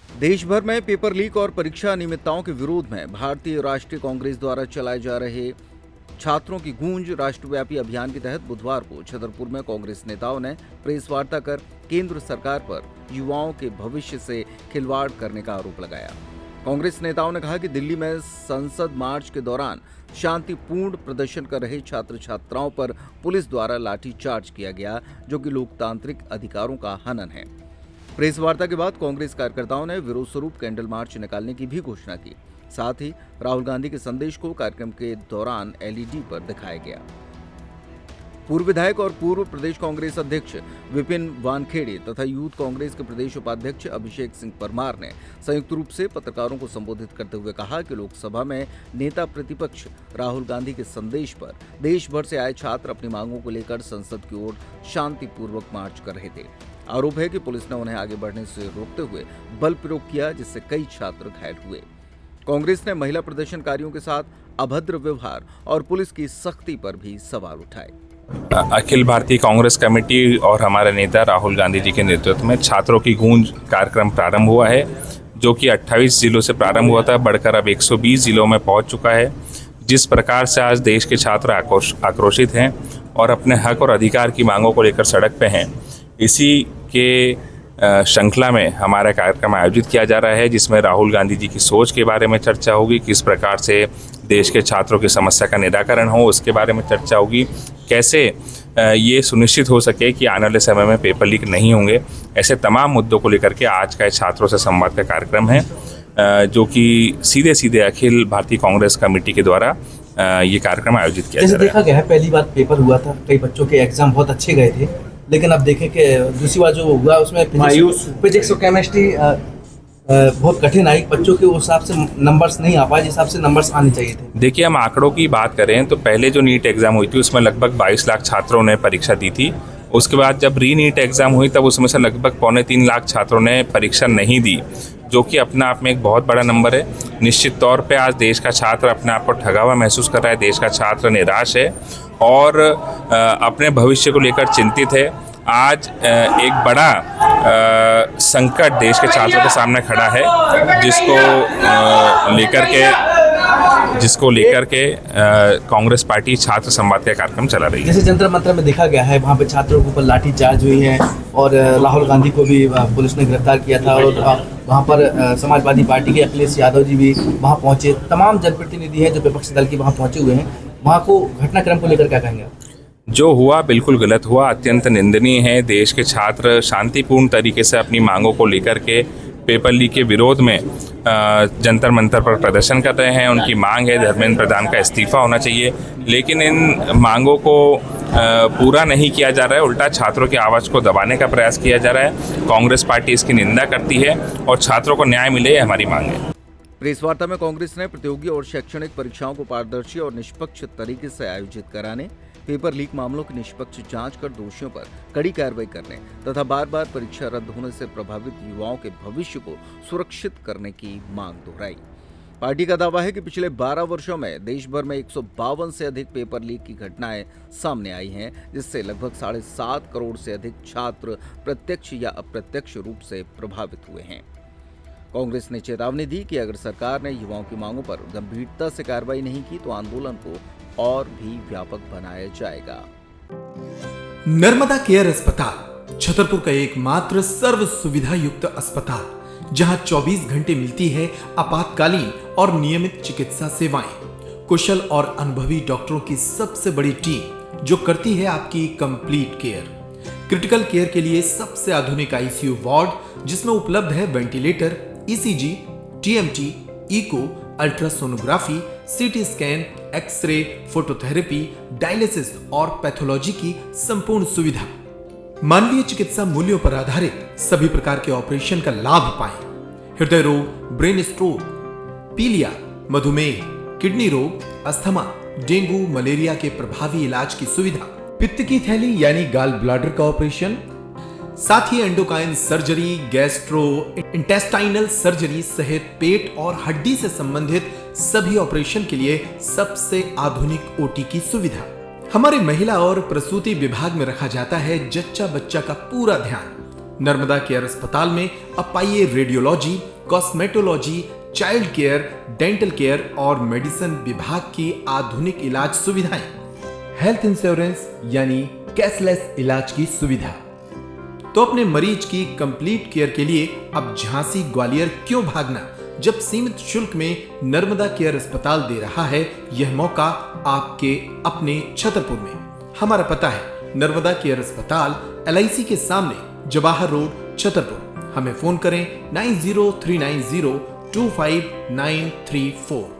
देश भर में पेपर लीक और परीक्षा अनियमितताओं के विरोध में भारतीय राष्ट्रीय कांग्रेस द्वारा चलाए जा रहे छात्रों की गूंज राष्ट्रव्यापी अभियान के तहत बुधवार को छतरपुर में कांग्रेस नेताओं ने प्रेस वार्ता कर केंद्र सरकार पर युवाओं के भविष्य से खिलवाड़ करने का आरोप लगाया। कांग्रेस नेताओं ने कहा कि दिल्ली में संसद मार्च के दौरान शांतिपूर्ण प्रदर्शन कर रहे छात्र छात्राओं पर पुलिस द्वारा लाठीचार्ज किया गया, जो कि लोकतांत्रिक अधिकारों का हनन है। प्रेस वार्ता के बाद कांग्रेस कार्यकर्ताओं ने विरोध स्वरूप कैंडल मार्च निकालने की भी घोषणा की। साथ ही राहुल गांधी के संदेश को कार्यक्रम के दौरान एलईडी पर दिखाया गया। पूर्व विधायक और पूर्व प्रदेश कांग्रेस अध्यक्ष विपिन वानखेड़े तथा यूथ कांग्रेस के प्रदेश उपाध्यक्ष अभिषेक सिंह परमार ने संयुक्त रूप से पत्रकारों को संबोधित करते हुए कहा कि लोकसभा में नेता प्रतिपक्ष राहुल गांधी के संदेश पर देश भर से आए छात्र अपनी मांगों को लेकर संसद की ओर शांतिपूर्वक मार्च कर रहे थे। आरोप है कि पुलिस ने उन्हें आगे बढ़ने से रोकते हुए बल प्रयोग किया, जिससे कई छात्र घायल हुए। कांग्रेस ने महिला प्रदर्शनकारियों के साथ अभद्र व्यवहार और पुलिस की सख्ती पर भी सवाल उठाए। अखिल भारतीय कांग्रेस कमेटी और हमारे नेता राहुल गांधी जी के नेतृत्व में छात्रों की गूंज कार्यक्रम प्रारंभ हुआ है, जो कि 28 जिलों से प्रारंभ हुआ था, बढ़कर अब 120 जिलों में पहुंच चुका है। जिस प्रकार से आज देश के छात्र आक्रोशित हैं और अपने हक और अधिकार की मांगों को लेकर सड़क पे हैं, इसी के श्रृंखला में हमारा कार्यक्रम आयोजित किया जा रहा है, जिसमें राहुल गांधी जी की सोच के बारे में चर्चा होगी, किस प्रकार से देश के छात्रों की समस्या का निराकरण हो उसके बारे में चर्चा होगी, कैसे ये सुनिश्चित हो सके कि आने वाले समय में पेपर लीक नहीं होंगे। ऐसे तमाम मुद्दों को लेकर के आज का छात्रों से संवाद का कार्यक्रम है, जो कि सीधे सीधे अखिल भारतीय कांग्रेस कमेटी के द्वारा ये कार्यक्रम आयोजित किया जा रहा है। देखा गया है, पहली बार पेपर हुआ था, कई बच्चों के एग्जाम बहुत अच्छे गए थे, लेकिन अब देखें कि दूसरी बार जो हुआ उसमें फिजिक्स और केमिस्ट्री बहुत कठिन आई। बच्चों के हिसाब से नंबर्स नहीं आ पाए जिस हिसाब से नंबर्स आने चाहिए थे। देखिए, हम आंकड़ों की बात करें तो पहले जो नीट एग्ज़ाम हुई थी उसमें लगभग 22 लाख छात्रों ने परीक्षा दी थी। उसके बाद जब री नीट एग्ज़ाम हुई तब उसमें से लगभग 2.25 लाख छात्रों ने परीक्षा नहीं दी, जो कि अपने आप में एक बहुत बड़ा नंबर है। निश्चित तौर पे आज देश का छात्र अपने आप को ठगा हुआ महसूस कर रहा है, देश का छात्र निराश है और अपने भविष्य को लेकर चिंतित है। आज एक बड़ा संकट देश के छात्रों के सामने खड़ा है, जिसको लेकर के कांग्रेस पार्टी छात्र संवाद का कार्यक्रम चला रही है। जैसे जंतर मंतर में देखा गया है, वहाँ पे छात्रों के ऊपर लाठी चार्ज हुई है और राहुल गांधी को भी पुलिस ने गिरफ्तार किया था और वहाँ पर समाजवादी पार्टी के अखिलेश यादव जी भी वहाँ पहुँचे। तमाम जनप्रतिनिधि हैं जो विपक्षी दल के वहाँ पहुँचे हुए हैं। वहाँ को घटनाक्रम को लेकर क्या कहेंगे? जो हुआ बिल्कुल गलत हुआ, अत्यंत निंदनीय है। देश के छात्र शांतिपूर्ण तरीके से अपनी मांगों को लेकर के पेपर लीक के विरोध में जंतर मंतर पर प्रदर्शन कर रहे हैं। उनकी मांग है धर्मेंद्र प्रधान का इस्तीफा होना चाहिए, लेकिन इन मांगों को पूरा नहीं किया जा रहा है, उल्टा छात्रों की आवाज़ को दबाने का प्रयास किया जा रहा है। कांग्रेस पार्टी इसकी निंदा करती है और छात्रों को न्याय मिले, हमारी मांग है। प्रेस वार्ता में कांग्रेस ने प्रतियोगी और शैक्षणिक परीक्षाओं को पारदर्शी और निष्पक्ष तरीके से आयोजित कराने, पेपर लीक मामलों की निष्पक्ष जांच कर दोषियों पर कड़ी कार्रवाई करने तथा बार बार परीक्षा रद्द होने से प्रभावित युवाओं के भविष्य को सुरक्षित करने की मांग दोहराई। पार्टी का दावा है कि पिछले 12 वर्षों में देश भर में 152 से अधिक पेपर लीक की घटनाएं सामने आई हैं, जिससे लगभग 7.5 करोड़ से अधिक छात्र प्रत्यक्ष या अप्रत्यक्ष रूप से प्रभावित हुए हैं। कांग्रेस ने चेतावनी दी कि अगर सरकार ने युवाओं की मांगों पर गंभीरता से कार्रवाई नहीं की तो आंदोलन को और भी व्यापक बनाया जाएगा। नर्मदा केयर अस्पताल छतरपुर का एकमात्र सर्व सुविधा युक्त अस्पताल, जहां 24 घंटे मिलती है आपातकालीन और नियमित चिकित्सा सेवाएं। कुशल और अनुभवी डॉक्टरों की सबसे बड़ी टीम जो करती है आपकी कंप्लीट केयर। क्रिटिकल केयर के लिए सबसे आधुनिक आईसीयू वार्ड, जिसमें उपलब्ध है ventilator, ECG, TMT, echo, ultrasonography, CT scan, X-ray, phototherapy, dialysis और पैथोलॉजी की संपूर्ण सुविधा। मानवीय चिकित्सा मूल्यों पर आधारित सभी प्रकार के ऑपरेशन का लाभ पाएं। हृदय रोग, ब्रेन स्ट्रोक, पीलिया, मधुमेह, किडनी रोग, अस्थमा, डेंगू, मलेरिया के प्रभावी इलाज की सुविधा, पित्त की थैली यानी गाल ब्लैडर का ऑपरेशन, साथ ही endocrine surgery, gastro intestinal surgery सहित पेट और हड्डी से संबंधित सभी ऑपरेशन के लिए सबसे आधुनिक ओटी की सुविधा। हमारे महिला और प्रसूति विभाग में रखा जाता है जच्चा बच्चा का पूरा ध्यान। नर्मदा केयर अस्पताल में अब पाइए radiology, cosmetology, child care, dental care और मेडिसिन विभाग की आधुनिक इलाज सुविधाएं, हेल्थ इंश्योरेंस यानी कैशलेस इलाज की सुविधा। तो अपने मरीज की कंप्लीट केयर के लिए अब झांसी ग्वालियर क्यों भागना, जब सीमित शुल्क में नर्मदा केयर अस्पताल दे रहा है यह मौका आपके अपने छतरपुर में। हमारा पता है नर्मदा केयर अस्पताल LIC के सामने, जवाहर रोड, छतरपुर। हमें फोन करें 9039025934।